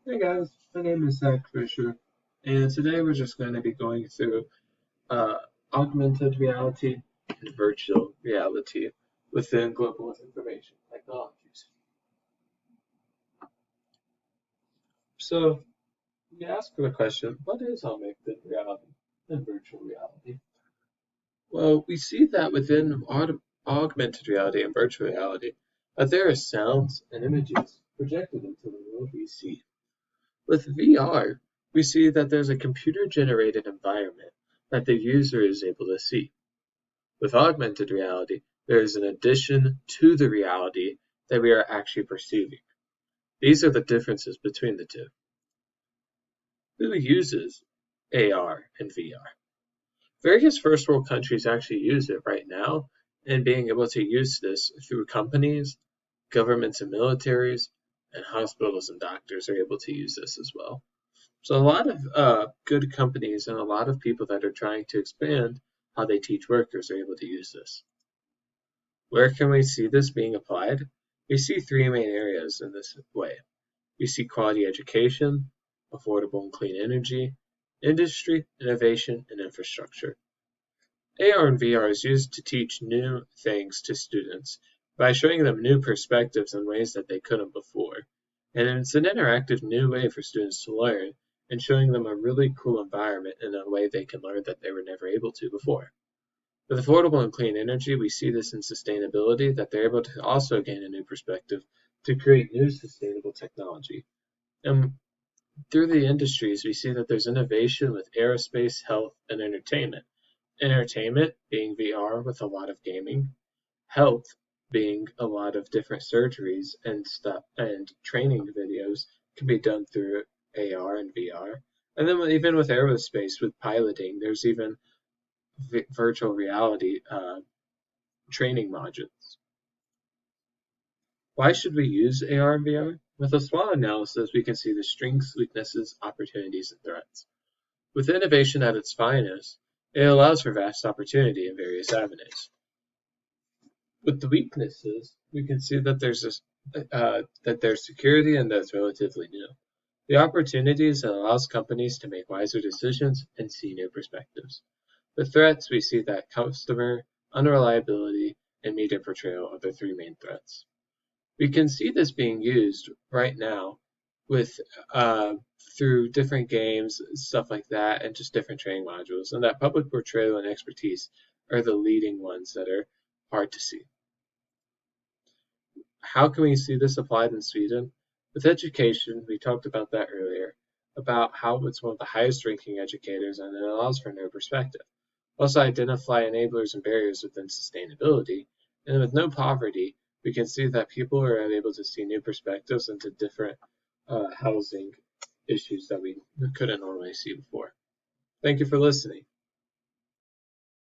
Hey guys, my name is Zach Fisher, and today we're just going to be going through uh, augmented reality and virtual reality within global information technologies. So, you ask the question, what is augmented reality and virtual reality? Well, we see that within augmented reality and virtual reality, that there are sounds and images projected into the world we see. With VR, we see that there's a computer-generated environment that the user is able to see. With augmented reality, there is an addition to the reality that we are actually perceiving. These are the differences between the two. Who uses AR and VR? Various first world countries actually use it right now, and being able to use this through companies, governments and militaries, and hospitals and doctors are able to use this as well. So a lot of good companies and a lot of people that are trying to expand how they teach workers are able to use this. Where can we see this being applied? We see three main areas in this way. We see quality education, affordable and clean energy, industry, innovation, and infrastructure. AR and VR is used to teach new things to students by showing them new perspectives in ways that they couldn't before. And it's an interactive new way for students to learn and showing them a really cool environment in a way they can learn that they were never able to before. With affordable and clean energy, we see this in sustainability, that they're able to also gain a new perspective to create new sustainable technology. And through the industries, we see that there's innovation with aerospace, health, and entertainment. Entertainment being VR with a lot of gaming, health being a lot of different surgeries and stuff, and training videos can be done through AR and VR. And then even with aerospace, with piloting, there's even virtual reality training modules. Why should we use AR and VR? With a SWOT analysis, we can see the strengths, weaknesses, opportunities, and threats. With innovation at its finest, it allows for vast opportunity in various avenues. With the weaknesses, we can see that there's security and that's relatively new. The opportunities, it allows companies to make wiser decisions and see new perspectives. The threats, we see that customer unreliability and media portrayal are the three main threats. We can see this being used right now with through different games, stuff like that, and just different training modules. And that public portrayal and expertise are the leading ones that are hard to see. How can we see this applied in Sweden? With education, we talked about that earlier, about how it's one of the highest ranking educators and it allows for new perspective. Also identify enablers and barriers within sustainability, and with no poverty, we can see that people are able to see new perspectives into different housing issues that we couldn't normally see before. Thank you for listening.